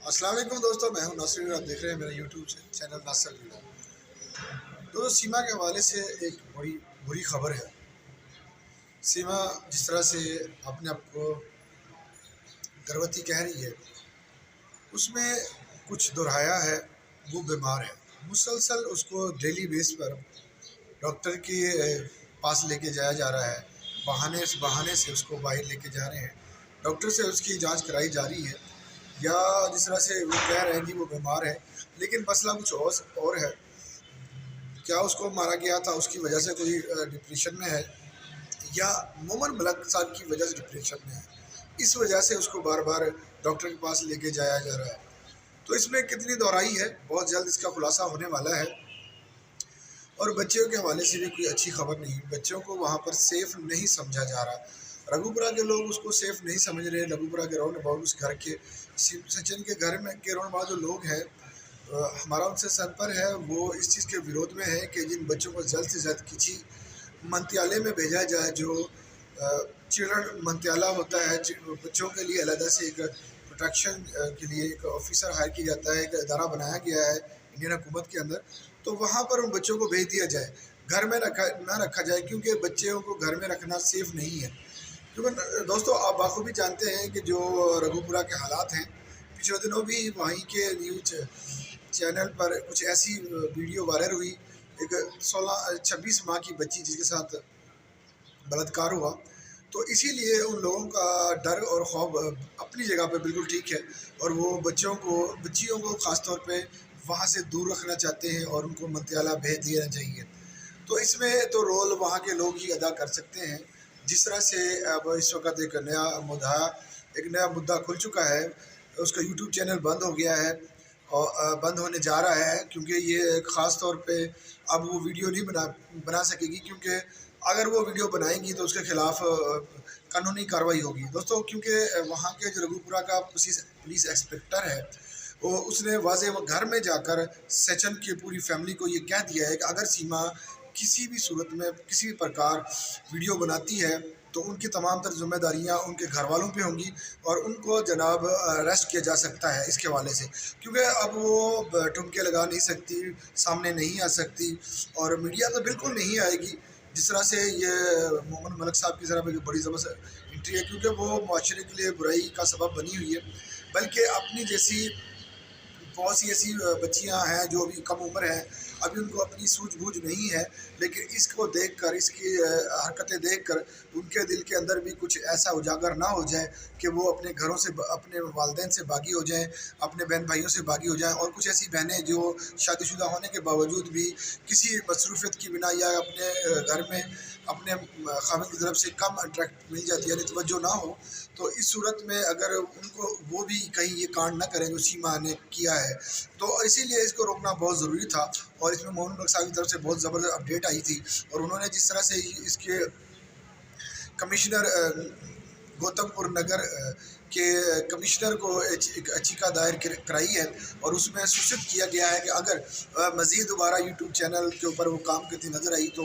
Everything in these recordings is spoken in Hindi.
अस्सलाम वालेकुम दोस्तों, मैं हूं नासिर और आप देख रहे हैं मेरा यूट्यूब चैनल नासिर व्लॉग। दोस्तों, सीमा के हवाले से एक बड़ी बुरी खबर है। सीमा जिस तरह से अपने आप को गर्भवती कह रही है, उसमें कुछ दोहराया है। वो बीमार है, मुसलसल उसको डेली बेस पर डॉक्टर के पास लेके जाया जा रहा है। बहाने से उसको बाहर लेके जा रहे हैं। डॉक्टर से उसकी जांच कराई जा रही है, या जिस तरह से वो कह रहे हैं कि वो बीमार है, लेकिन मसला कुछ और है। क्या उसको मारा गया था उसकी वजह से कोई डिप्रेशन में है, या मोमन मलिक साहब की वजह से डिप्रेशन में है? इस वजह से उसको बार बार डॉक्टर के पास लेके जाया जा रहा है। तो इसमें कितनी दोहराई है, बहुत जल्द इसका खुलासा होने वाला है। और बच्चियों के हवाले से भी कोई अच्छी खबर नहीं। बच्चों को वहाँ पर सेफ नहीं समझा जा रहा। रघुपुरा के लोग उसको सेफ नहीं समझ रहे। रघुपुरा के राउंड अबाउट उस घर के सचिन के घर में के राउंड अबाउट जो लोग हैं, हमारा उनसे संपर्क है, वो इस चीज़ के विरोध में है कि जिन बच्चों को जल्द से जल्द किसी मंत्रालय में भेजा जाए, जो चिल्ड्रन मंत्रालय होता है। बच्चों के लिए अलग से एक प्रोटेक्शन के लिए एक ऑफिसर हायर किया जाता है, एक इदारा बनाया गया है इंडियन हुकूमत के अंदर। तो वहाँ पर उन बच्चों को भेज दिया जाए, घर में ना रखा जाए, क्योंकि बच्चों को घर में रखना सेफ नहीं है। क्योंकि दोस्तों, आप बाखूबी जानते हैं कि जो रघुपुरा के हालात हैं, पिछले दिनों भी वहीं के न्यूज चैनल पर कुछ ऐसी वीडियो वायरल हुई, एक 16-26 माह की बच्ची जिसके साथ बलात्कार हुआ। तो इसीलिए उन लोगों का डर और खौफ अपनी जगह पे बिल्कुल ठीक है, और वो बच्चियों को ख़ास तौर पे वहाँ से दूर रखना चाहते हैं और उनको मंत्रालय भेज देना चाहिए। तो इसमें तो रोल वहाँ के लोग ही अदा कर सकते हैं। जिस तरह से अब इस वक्त एक नया मुद्दा खुल चुका है। उसका यूट्यूब चैनल बंद हो गया है, और बंद होने जा रहा है, क्योंकि ये ख़ास तौर पे अब वो वीडियो नहीं बना सकेगी, क्योंकि अगर वो वीडियो बनाएंगी तो उसके खिलाफ कानूनी कार्रवाई होगी दोस्तों। क्योंकि वहाँ के जो रघुपुरा का पुलिस इंस्पेक्टर है, वो उसने वाजे घर में जाकर सचिन की पूरी फैमिली को ये कह दिया है कि अगर सीमा किसी भी सूरत में किसी भी प्रकार वीडियो बनाती है, तो उनकी तमाम तर जिम्मेदारियाँ उनके घर वालों पे होंगी, और उनको जनाब अरेस्ट किया जा सकता है इसके हवाले से। क्योंकि अब वो ठुमके लगा नहीं सकती, सामने नहीं आ सकती, और मीडिया तो बिल्कुल नहीं आएगी। जिस तरह से ये मोहम्मद मलिक साहब की तरफ एक बड़ी ज़बरदस्त एंट्री है, क्योंकि वो माशरे के लिए बुराई का सबब बनी हुई है। बल्कि अपनी जैसी बहुत सी ऐसी बच्चियां हैं जो अभी कम उम्र हैं, अभी उनको अपनी सूझबूझ नहीं है, लेकिन इसको देखकर, इसकी हरकतें देखकर उनके दिल के अंदर भी कुछ ऐसा उजागर ना हो जाए कि वो अपने घरों से, अपने वालिदैन से बागी हो जाएं, अपने बहन भाइयों से बागी हो जाएं। और कुछ ऐसी बहनें जो शादीशुदा होने के बावजूद भी किसी मसरूफियत की बिना या अपने घर में अपने खामिद की तरफ से कम अट्रैक्ट मिल जाती है, यानी तवज्जो ना हो, तो इस सूरत में अगर उनको वो भी कहीं ये कांड ना करें जो सीमा ने किया है, तो इसीलिए इसको रोकना बहुत ज़रूरी था। और इसमें मोहन मलिक साहब की तरफ से बहुत ज़बरदस्त अपडेट आई थी, और उन्होंने जिस तरह से इसके कमिश्नर गौतमपुर नगर के कमिश्नर को एक याचिका दायर कराई है, और उसमें सूचित किया गया है कि अगर मज़ीद दोबारा यूट्यूब चैनल के ऊपर वो काम करती नज़र आई, तो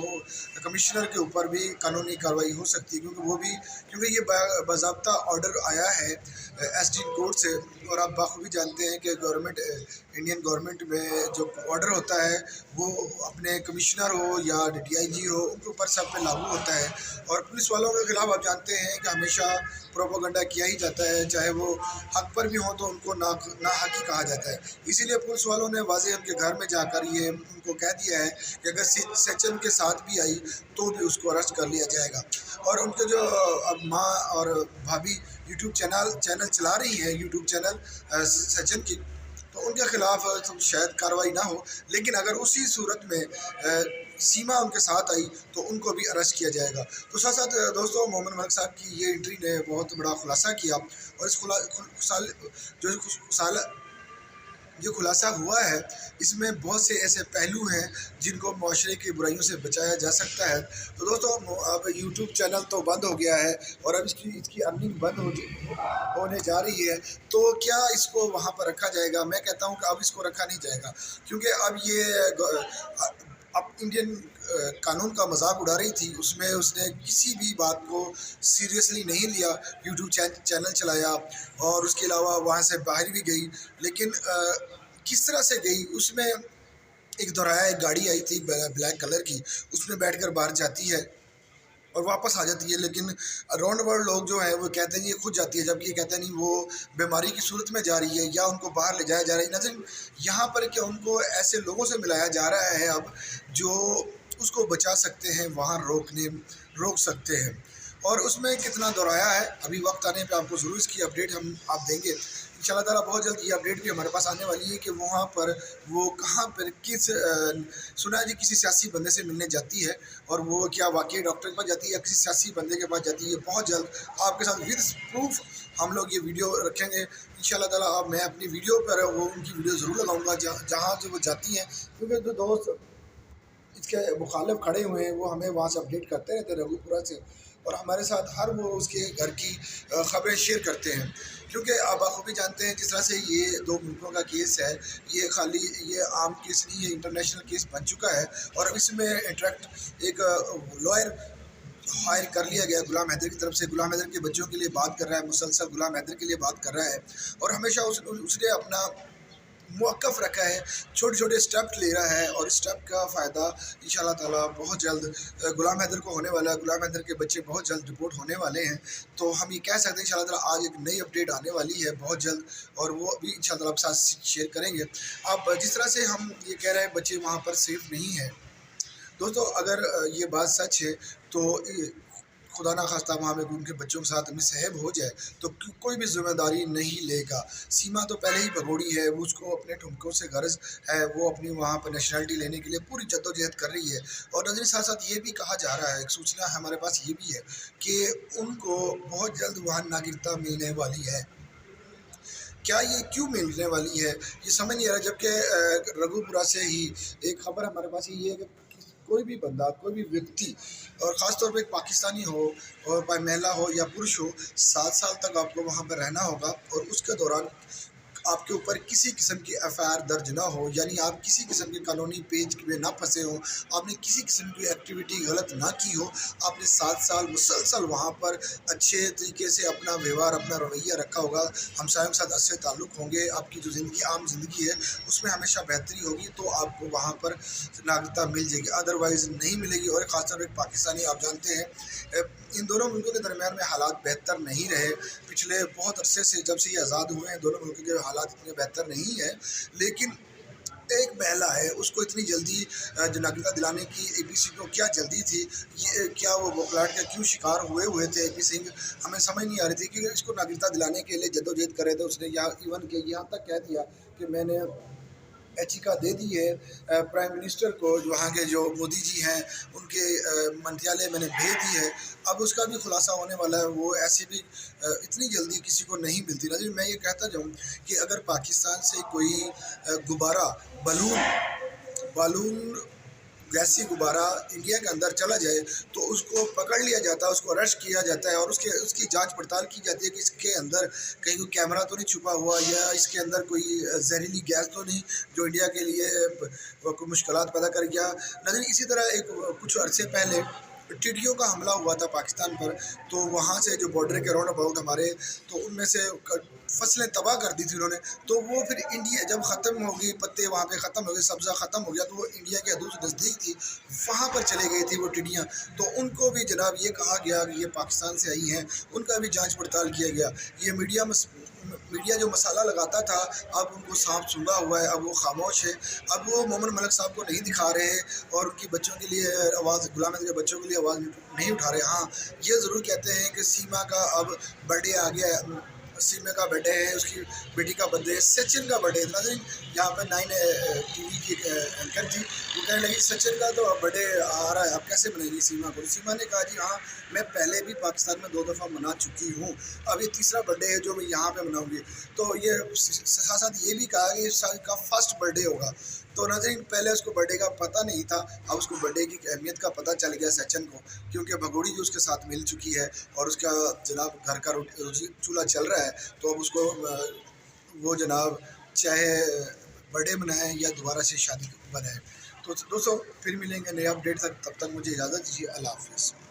कमिश्नर के ऊपर भी कानूनी कार्रवाई हो सकती है। क्योंकि ये बाज़ाब्ता ऑर्डर आया है एसडी कोर्ट से, और आप बाखूबी जानते हैं कि इंडियन गवर्नमेंट में जो ऑर्डर होता है, वो अपने कमिश्नर हो या डीआईजी हो, उनके ऊपर सब पे लागू होता है। और पुलिस वालों के खिलाफ आप जानते हैं कि हमेशा प्रोपोगंडा किया ही जाता है, चाहे वो हक पर भी हो तो उनको ना हक ही कहा जाता है। इसीलिए पुलिस वालों ने वाजे उनके घर में जाकर ये उनको कह दिया है कि अगर सचिन के साथ भी आई तो भी उसको अरेस्ट कर लिया जाएगा। और उनके जो अब माँ और भाभी यूट्यूब चैनल चला रही है, यूट्यूब चैनल सचिन की, तो उनके खिलाफ तो शायद कार्रवाई ना हो, लेकिन अगर उसी सूरत में सीमा उनके साथ आई तो उनको भी अरेस्ट किया जाएगा। तो साथ साथ दोस्तों, मोहम्मद मलिक साहब की ये एंट्री ने बहुत बड़ा खुलासा किया, और जो खुलासा हुआ है, इसमें बहुत से ऐसे पहलू हैं जिनको माशरे की बुराइयों से बचाया जा सकता है। तो दोस्तों, अब यूट्यूब चैनल तो बंद हो गया है, और अब इसकी अर्निंग बंद होने जा रही है, तो क्या इसको वहाँ पर रखा जाएगा? मैं कहता हूँ कि अब इसको रखा नहीं जाएगा, क्योंकि अब ये अब इंडियन कानून का मजाक उड़ा रही थी। उसमें उसने किसी भी बात को सीरियसली नहीं लिया, यूट्यूब चैनल चलाया और उसके अलावा वहाँ से बाहर भी गई। लेकिन किस तरह से गई उसमें एक दोहराया, एक गाड़ी आई थी ब्लैक कलर की, उसमें बैठकर बाहर जाती है और वापस आ जाती है। लेकिन अराउंड वर्ल्ड लोग जो है वो कहते हैं ये खुद जाती है, जबकि ये कहते हैं नहीं, वो बीमारी की सूरत में जा रही है या उनको बाहर ले जाया जा रहा है। नजर यहाँ पर क्या उनको ऐसे लोगों से मिलाया जा रहा है अब जो उसको बचा सकते हैं, वहाँ रोक सकते हैं। और उसमें कितना दोहराया है, अभी वक्त आने पे आपको ज़रूर इसकी अपडेट आप देंगे इंशाल्लाह ताला। बहुत जल्द ये अपडेट भी हमारे पास आने वाली है कि वहाँ पर वो कहाँ पर सुना है जी किसी सियासी बंदे से मिलने जाती है और वो क्या वाकई डॉक्टर के पास जाती है या किसी सियासी बंदे के पास जाती है। बहुत जल्द आपके साथ विद प्रूफ हम लोग ये वीडियो रखेंगे इंशाल्लाह ताला। अब मैं अपनी वीडियो पर वो उनकी वीडियो ज़रूर लगाऊंगा जहाँ से वो जाती हैं, क्योंकि जो दोस्त इसके मुखालिफ खड़े हुए हैं वो हमें वहाँ से अपडेट करते रहते हैं रघुपुरा से, और हमारे साथ हर वो उसके घर की ख़बरें शेयर करते हैं। क्योंकि आप बखूबी जानते हैं जिस तरह से ये दो मुल्कों का केस है, ये आम केस नहीं, ये इंटरनेशनल केस बन चुका है। और इसमें इंटरेक्ट एक लॉयर हायर कर लिया गया गुलाम हैदर की तरफ से। गुलाम हैदर के बच्चों के लिए बात कर रहा है, मुसलसल गुलाम हैदर के लिए बात कर रहा है और हमेशा उसने अपना मौक़िफ़ रखा है, छोटे छोटे स्टेप ले रहा है और स्टेप का फ़ायदा इंशाल्लाह ताला बहुत जल्द गुलाम हैदर को होने वाला है। गुलाम हैदर के बच्चे बहुत जल्द रिपोर्ट होने वाले हैं, तो हम ये कह सकते हैं इंशाल्लाह ताला आज एक नई अपडेट आने वाली है बहुत जल्द, और वो भी इंशाल्लाह ताला आपके साथ शेयर करेंगे। अब जिस तरह से हम ये कह रहे हैं बच्चे वहाँ पर सेफ़ नहीं है दोस्तों, अगर ये बात सच है तो खुदा ना खास्ता वहाँ में उनके बच्चों के साथ मिसहैब हो जाए तो कोई भी जिम्मेदारी नहीं लेगा। सीमा तो पहले ही भगोड़ी है, वो उसको अपने ठुमकों से गर्ज है, वो अपनी वहाँ पर नेशनलिटी लेने के लिए पूरी जद्दोजहद कर रही है। और नजर साथ साथ ये भी कहा जा रहा है, एक सूचना हमारे पास ये भी है कि उनको बहुत जल्द वहाँ नागरिकता मिलने वाली है। क्या ये क्यों मिलने वाली है ये समझ नहीं आ रहा, जबकि रघुपुरा से ही एक खबर हमारे पास ये है कि कोई भी बंदा, कोई भी व्यक्ति, और ख़ास तौर पे एक पाकिस्तानी हो और चाहे महिला हो या पुरुष हो, 7 साल तक आपको वहाँ पर रहना होगा और उसके दौरान आपके ऊपर किसी किस्म की एफआईआर दर्ज ना हो, यानी आप किसी किस्म के कानूनी पेज में ना फंसे हो, आपने किसी किस्म की एक्टिविटी गलत ना की हो, आपने 7 साल मुसलसल वहाँ पर अच्छे तरीके से अपना व्यवहार, अपना रवैया रखा होगा, हमसायों के साथ अच्छे ताल्लुक़ होंगे, आपकी जो ज़िंदगी आम ज़िंदगी है उसमें हमेशा बेहतरी होगी, तो आपको वहाँ पर नागरिकता मिल जाएगी, अदरवाइज़ नहीं मिलेगी। और ख़ासतौर पर एक पाकिस्तानी, आप जानते हैं इन दोनों मुल्कों के दरमियान में हालात बेहतर नहीं रहे पिछले बहुत अरसे से, जब से ये आज़ाद हुए हैं दोनों मुल्कों के हालात इतने बेहतर नहीं है। लेकिन एक महिला है उसको इतनी जल्दी जो नागरिकता दिलाने की एपी को क्या जल्दी थी, ये क्या वो बौखलाहट का क्यों शिकार हुए थे एपी सिंह, हमें समझ नहीं आ रही थी कि इसको नागरिकता दिलाने के लिए जद्दोजहद करे थे उसने, यहाँ इवन के यहाँ तक कह दिया कि मैंने याचिका दे दी है प्राइम मिनिस्टर को, वहाँ के जो मोदी जी हैं उनके मंत्रालय मैंने भेज दी है। अब उसका भी खुलासा होने वाला है, वो ऐसे भी इतनी जल्दी किसी को नहीं मिलती। नज़र मैं ये कहता जाऊँ कि अगर पाकिस्तान से कोई गुब्बारा, बालून गैसी गुब्बारा इंडिया के अंदर चला जाए तो उसको पकड़ लिया जाता है, उसको अरेस्ट किया जाता है और उसकी जांच पड़ताल की जाती है कि इसके अंदर कहीं कोई कैमरा तो नहीं छुपा हुआ या इसके अंदर कोई जहरीली गैस तो नहीं जो इंडिया के लिए कोई मुश्किलात पैदा कर गया। नज़र इसी तरह एक कुछ अरसे पहले टिड्डियों का हमला हुआ था पाकिस्तान पर, तो वहाँ से जो बॉर्डर के राउंड अबाउट हमारे, तो उनमें से फसलें तबाह कर दी थी उन्होंने। तो वो फिर इंडिया जब ख़त्म हो गई, पत्ते वहाँ पे ख़त्म हो गए, सब्ज़ा ख़त्म हो गया, तो वो इंडिया के हदूद से नज़दीक थी, वहाँ पर चले गई थी वो टिड्डियाँ। तो उनको भी जनाब ये कहा गया कि ये पाकिस्तान से आई हैं, उनका भी जाँच पड़ताल किया गया। ये मीडिया जो मसाला लगाता था अब उनको सांप सूंघा हुआ है, अब वो खामोश है, अब वो मोमिन मलिक साहब को नहीं दिखा रहे और उनकी बच्चों के लिए आवाज़, गुलाम हैदर के बच्चों के लिए आवाज़ नहीं उठा रहे। हाँ, ये ज़रूर कहते हैं कि सीमा का अब बर्थडे आ गया है, सीमा का बर्थडे है, उसकी बेटी का बर्थडे, सचिन का बर्थडे। नाज़रीन यहाँ पर 9 टीवी की एंकर थी, वो कहने लगी सचिन का तो बर्थडे आ रहा है, अब कैसे मनाएगी सीमा को। सीमा ने कहा जी हाँ, मैं पहले भी पाकिस्तान में 2 दफ़ा मना चुकी हूँ, अब ये तीसरा बर्थडे है जो मैं यहाँ पे मनाऊँगी। तो ये साथ साथ ये भी कहा कि इस साल का फर्स्ट बर्थडे होगा। तो नाज़रीन पहले उसको बर्थडे का पता नहीं था, अब उसको बर्थडे की अहमियत का पता चल गया सचिन को, क्योंकि भगोड़ी जो उसके साथ मिल चुकी है और उसका जनाब घर का चूल्हा चल रहा है, तो अब उसको वो जनाब चाहे बर्थडे मनाएं या दोबारा से शादी बनाएं। तो दोस्तों फिर मिलेंगे नए अपडेट तक, तब तक मुझे इजाज़त दीजिए। अल्लाह हाफ़िज़।